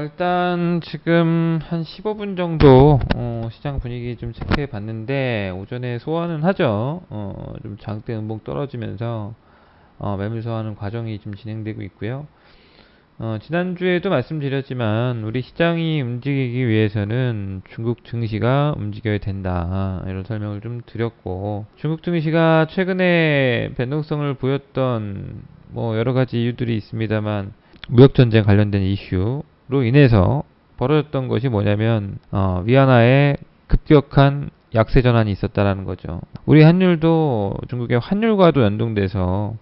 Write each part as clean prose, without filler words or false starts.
일단 지금 한 15분 정도 시장 분위기 좀 체크해 봤는데 오전에 소화는 하죠. 좀 장대 음봉 떨어지면서 매물 소화하는 과정이 좀 진행되고 있고요. 지난주에도 말씀드렸지만 우리 시장이 움직이기 위해서는 중국 증시가 움직여야 된다, 이런 설명을 좀 드렸고, 중국 증시가 최근에 변동성을 보였던 뭐 여러 가지 이유들이 있습니다만 무역전쟁 관련된 이슈로 인해서 벌어졌던 것이 뭐냐면 위안화의 급격한 약세 전환이 있었다라는 거죠. 우리 환율도 중국의 환율과도 연동돼서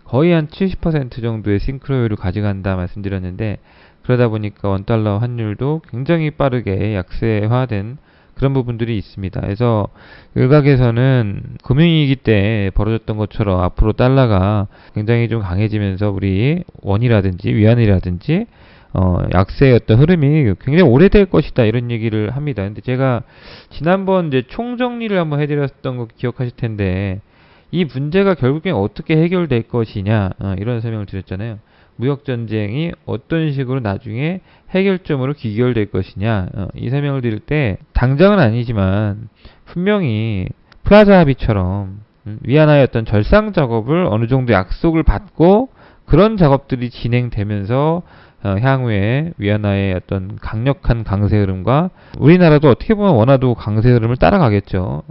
거의 한 70% 정도의 싱크로율을 가져간다 말씀드렸는데, 그러다 보니까 원달러 환율도 굉장히 빠르게 약세화된 그런 부분들이 있습니다. 그래서 일각에서는 금융위기 때 벌어졌던 것처럼 앞으로 달러가 굉장히 좀 강해지면서 우리 원이라든지 위안이라든지 약세의 어떤 흐름이 굉장히 오래될 것이다, 이런 얘기를 합니다. 근데 제가 지난번 이제 총정리를 한번 해드렸던 거 기억하실 텐데, 이 문제가 결국엔 어떻게 해결될 것이냐, 이런 설명을 드렸잖아요. 무역전쟁이 어떤 식으로 나중에 해결점으로 귀결될 것이냐, 이 설명을 드릴 때 당장은 아니지만 분명히 플라자 합의처럼 위안화의 어떤 절상 작업을 어느 정도 약속을 받고 그런 작업들이 진행되면서 향후에 위안화의 어떤 강력한 강세 흐름과 우리나라도 어떻게 보면 원화도 강세 흐름을 따라가겠죠.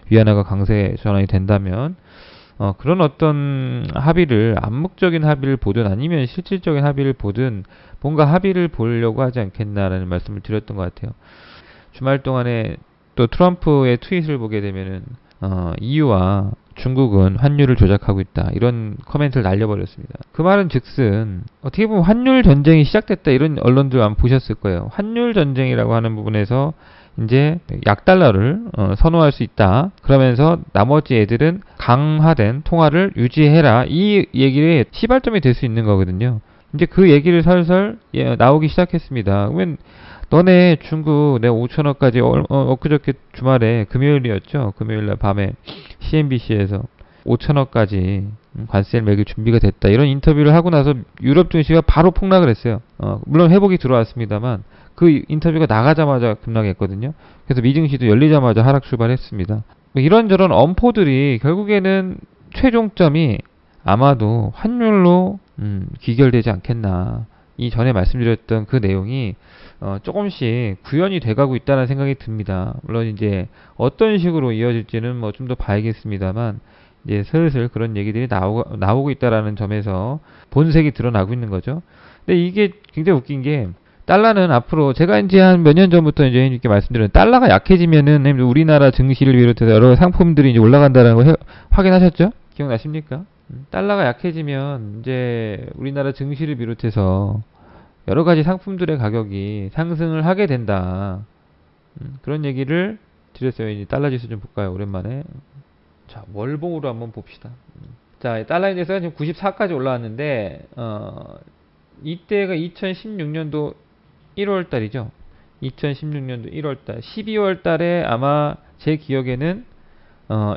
위안화가 강세 전환이 된다면 그런 어떤 합의를, 암묵적인 합의를 보든 아니면 실질적인 합의를 보든 뭔가 합의를 보려고 하지 않겠나라는 말씀을 드렸던 것 같아요. 주말 동안에 또 트럼프의 트윗을 보게 되면은 EU와 중국은 환율을 조작하고 있다, 이런 코멘트를 날려버렸습니다. 그 말은 즉슨 어떻게 보면 환율 전쟁이 시작됐다, 이런 언론들 아마 보셨을 거예요. 환율 전쟁이라고 하는 부분에서 이제 약달러를 선호할 수 있다, 그러면서 나머지 애들은 강화된 통화를 유지해라, 이 얘기의 시발점이 될 수 있는 거거든요. 이제 그 얘기를 설설 나오기 시작했습니다. 그러면 너네 중국 내가 5천원까지 엊그저께 주말에 금요일이었죠. 금요일날 밤에 CNBC에서 5천원까지 관세를 매길 준비가 됐다, 이런 인터뷰를 하고 나서 유럽 증시가 바로 폭락을 했어요. 물론 회복이 들어왔습니다만 그 인터뷰가 나가자마자 급락했거든요. 그래서 미증시도 열리자마자 하락 출발했습니다. 이런저런 엄포들이 결국에는 최종점이 아마도 환율로 귀결되지 않겠나. 이 전에 말씀드렸던 그 내용이 조금씩 구현이 돼가고 있다는 생각이 듭니다. 물론 이제 어떤 식으로 이어질지는 뭐 좀 더 봐야겠습니다만, 이제 슬슬 그런 얘기들이 나오고 있다라는 점에서 본색이 드러나고 있는 거죠. 근데 이게 굉장히 웃긴 게, 달러는 앞으로 제가 이제 한 몇 년 전부터 이제 이렇게 말씀드렸는데, 달러가 약해지면은 우리나라 증시를 비롯해서 여러 상품들이 이제 올라간다는 거 확인하셨죠? 기억나십니까? 달러가 약해지면 이제 우리나라 증시를 비롯해서 여러 가지 상품들의 가격이 상승을 하게 된다. 그런 얘기를 드렸어요. 이제 달러 지수 좀 볼까요? 오랜만에. 자, 월봉으로 한번 봅시다. 자, 달러 인덱스가 지금 94까지 올라왔는데, 이때가 2016년도 1월 달이죠. 2016년도 1월 달. 12월 달에 아마 제 기억에는,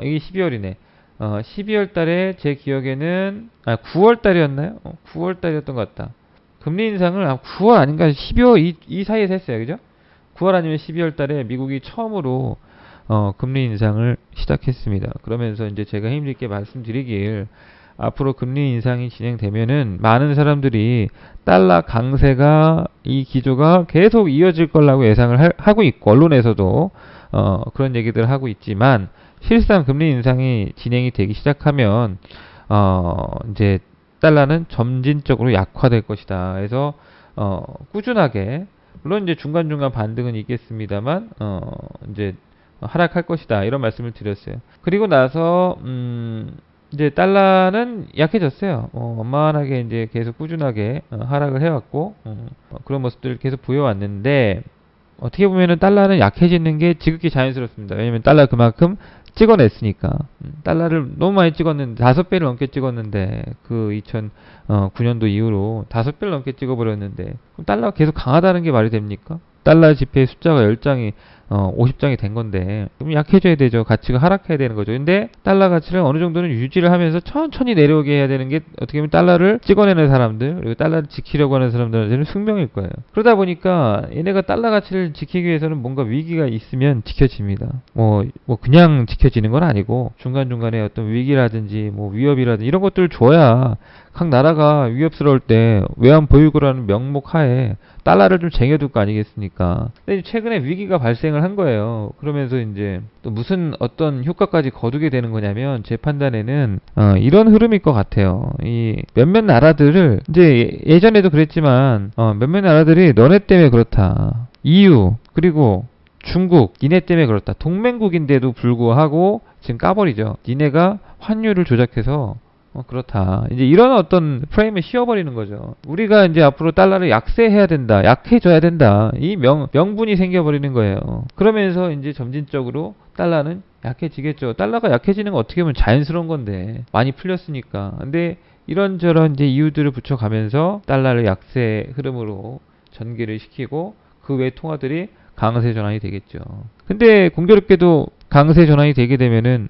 이게 12월이네. 12월 달에 제 기억에는, 9월 달이었나요? 9월 달이었던 것 같다. 금리 인상을 9월 아닌가 12월 이 사이에서 했어요. 그죠? 9월 아니면 12월 달에 미국이 처음으로 금리 인상을 시작했습니다. 그러면서 이제 제가 힘들게 말씀드리길, 앞으로 금리 인상이 진행되면은 많은 사람들이 달러 강세가, 이 기조가 계속 이어질 거라고 예상을 하고 있고, 언론에서도 그런 얘기들을 하고 있지만, 실상 금리 인상이 진행이 되기 시작하면 이제 달러는 점진적으로 약화될 것이다. 그래서 꾸준하게, 물론 이제 중간중간 반등은 있겠습니다만 이제 하락할 것이다, 이런 말씀을 드렸어요. 그리고 나서 이제 달러는 약해졌어요. 원만하게 이제 계속 꾸준하게 하락을 해왔고, 그런 모습들을 계속 보여왔는데, 어떻게 보면은 달러는 약해지는 게 지극히 자연스럽습니다. 왜냐면 달러 그만큼 찍어냈으니까. 달러를 너무 많이 찍었는데, 5배를 넘게 찍었는데, 그 2009년도 이후로 5배를 넘게 찍어버렸는데, 그럼 달러가 계속 강하다는 게 말이 됩니까? 달러 지폐 숫자가 10장이 50장이 된 건데 좀 약해져야 되죠. 가치가 하락해야 되는 거죠. 근데 달러 가치를 어느 정도는 유지를 하면서 천천히 내려오게 해야 되는 게 어떻게 보면 달러를 찍어내는 사람들 그리고 달러를 지키려고 하는 사람들한테는 숙명일 거예요. 그러다 보니까 얘네가 달러 가치를 지키기 위해서는 뭔가 위기가 있으면 지켜집니다. 뭐 그냥 지켜지는 건 아니고 중간중간에 어떤 위기라든지 뭐 위협이라든지 이런 것들을 줘야 각 나라가 위협스러울 때 외환 보유고라는 명목 하에 달러를 좀 쟁여둘 거 아니겠습니까? 근데 최근에 위기가 발생을 한 거예요. 그러면서 이제 또 무슨 어떤 효과까지 거두게 되는 거냐면 제 판단에는 이런 흐름일 것 같아요. 이 몇몇 나라들을 이제 예전에도 그랬지만 몇몇 나라들이 너네 때문에 그렇다. EU 그리고 중국 니네 때문에 그렇다. 동맹국인데도 불구하고 지금 까버리죠. 니네가 환율을 조작해서 그렇다. 이제 이런 어떤 프레임을 씌워버리는 거죠. 우리가 이제 앞으로 달러를 약세해야 된다. 약해져야 된다. 이 명분이 생겨버리는 거예요. 그러면서 이제 점진적으로 달러는 약해지겠죠. 달러가 약해지는 건 어떻게 보면 자연스러운 건데. 많이 풀렸으니까. 근데 이런저런 이제 이유들을 붙여가면서 달러를 약세 흐름으로 전개를 시키고 그 외 통화들이 강세 전환이 되겠죠. 근데 공교롭게도 강세 전환이 되게 되면은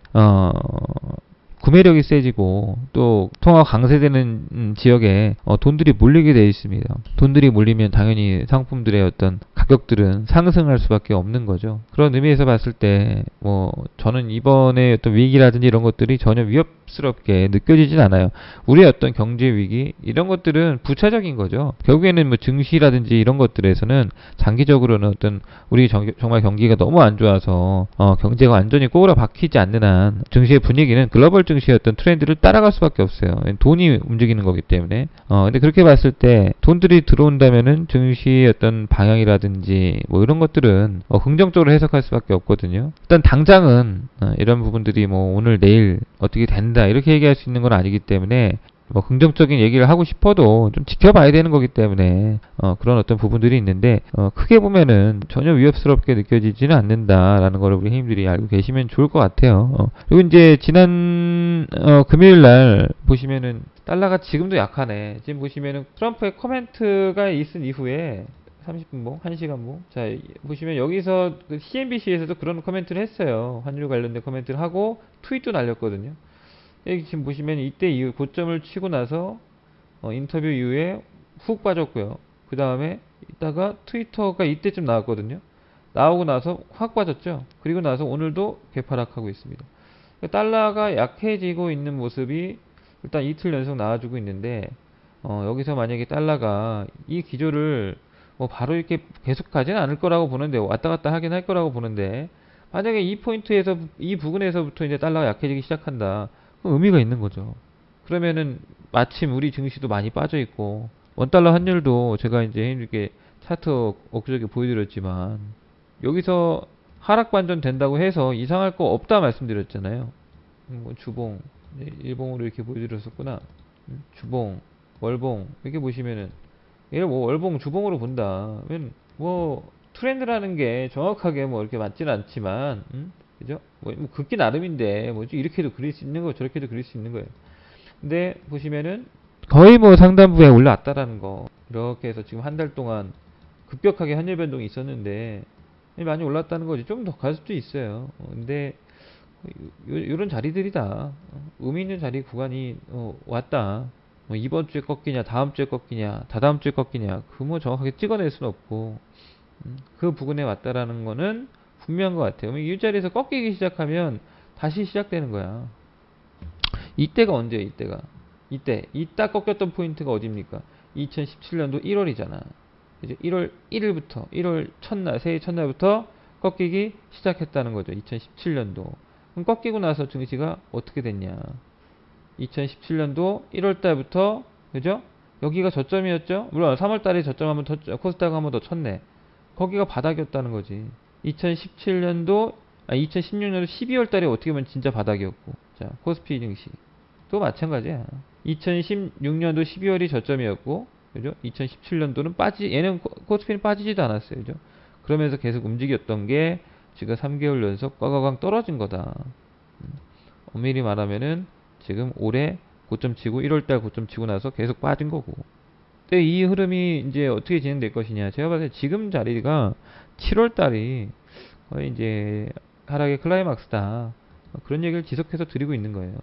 구매력이 세지고 또 통화 강세되는 지역에 돈들이 몰리게 되어 있습니다. 돈들이 몰리면 당연히 상품들의 어떤 가격들은 상승할 수밖에 없는 거죠. 그런 의미에서 봤을 때 뭐 저는 이번에 어떤 위기라든지 이런 것들이 전혀 위협스럽게 느껴지진 않아요. 우리의 어떤 경제 위기 이런 것들은 부차적인 거죠. 결국에는 뭐 증시라든지 이런 것들에서는 장기적으로는 어떤 우리 정말 경기가 너무 안 좋아서 경제가 완전히 꼬우라 박히지 않는 한 증시의 분위기는 글로벌 증시의 어떤 트렌드를 따라갈 수밖에 없어요. 돈이 움직이는 거기 때문에. 근데 그렇게 봤을 때 돈들이 들어온다면은 증시의 어떤 방향이라든지 뭐 이런 것들은 긍정적으로 해석할 수밖에 없거든요. 일단 당장은 이런 부분들이 뭐 오늘 내일 어떻게 된다 이렇게 얘기할 수 있는 건 아니기 때문에 뭐 긍정적인 얘기를 하고 싶어도 좀 지켜봐야 되는 거기 때문에 그런 어떤 부분들이 있는데 크게 보면은 전혀 위협스럽게 느껴지지는 않는다라는 거를 우리 회원님들이 알고 계시면 좋을 것 같아요. 그리고 이제 지난 금요일 날 보시면은 달러가 지금도 약하네. 지금 보시면은 트럼프의 코멘트가 있은 이후에 30분 뭐 1시간 뭐 자 보시면 여기서 그 CNBC에서도 그런 코멘트를 했어요. 환율 관련된 코멘트를 하고 트윗도 날렸거든요. 여기 지금 보시면 이때 이후 고점을 치고 나서 인터뷰 이후에 훅 빠졌고요. 그 다음에 이따가 트위터가 이때쯤 나왔거든요. 나오고 나서 확 빠졌죠. 그리고 나서 오늘도 개파락하고 있습니다. 달러가 약해지고 있는 모습이 일단 이틀 연속 나와주고 있는데 여기서 만약에 달러가 이 기조를 뭐 바로 이렇게 계속 가지는 않을 거라고 보는데 왔다 갔다 하긴 할 거라고 보는데 만약에 이 포인트에서 이 부근에서부터 이제 달러가 약해지기 시작한다. 의미가 있는 거죠. 그러면은 마침 우리 증시도 많이 빠져 있고 원달러 환율도 제가 이제 이렇게 차트 엊그저께 보여드렸지만 여기서 하락 반전 된다고 해서 이상할 거 없다 말씀드렸잖아요. 뭐 주봉 일봉으로 이렇게 보여드렸었구나. 주봉 월봉 이렇게 보시면은 얘를 뭐 월봉 주봉으로 본다. 뭐 트렌드라는 게 정확하게 뭐 이렇게 맞지는 않지만 그죠? 뭐 긋기 나름인데 뭐지 이렇게도 그릴 수 있는 거 저렇게도 그릴 수 있는 거예요. 근데 보시면은 거의 뭐 상단부에 올라왔다라는 거 이렇게 해서 지금 한 달 동안 급격하게 환율 변동이 있었는데 많이 올랐다는 거지. 좀 더 갈 수도 있어요. 근데 이런 자리들이다. 의미 있는 자리 구간이 왔다. 뭐 이번 주에 꺾이냐 다음 주에 꺾이냐 다다음 주에 꺾이냐 그 뭐 정확하게 찍어낼 수는 없고 그 부근에 왔다라는 거는 분명한 것 같아요. 이 자리에서 꺾이기 시작하면 다시 시작되는 거야. 이때가 언제야 이때가 이따 꺾였던 포인트가 어딥니까? 2017년도 1월이잖아. 이제 1월 1일부터 1월 첫날 새해 첫날부터 꺾이기 시작했다는 거죠. 2017년도. 그럼 꺾이고 나서 증시가 어떻게 됐냐? 2017년도 1월 달부터 그죠? 여기가 저점이었죠? 물론 3월 달에 저점 한번 더 코스닥 한번 더 쳤네. 거기가 바닥이었다는 거지. 2016년도 12월 달에 어떻게 보면 진짜 바닥이었고. 자, 코스피 증시. 또 마찬가지야. 2016년도 12월이 저점이었고, 그죠? 2017년도는 얘는 코스피는 빠지지도 않았어요. 그죠? 그러면서 계속 움직였던 게 지금 3개월 연속 꽝꽝꽝 떨어진 거다. 엄밀히 말하면은 지금 올해 고점 치고 1월달 고점 치고 나서 계속 빠진 거고. 근데 이 흐름이 이제 어떻게 진행될 것이냐. 제가 봤을 때 지금 자리가 7월달이 거의 이제 하락의 클라이막스다. 그런 얘기를 지속해서 드리고 있는 거예요.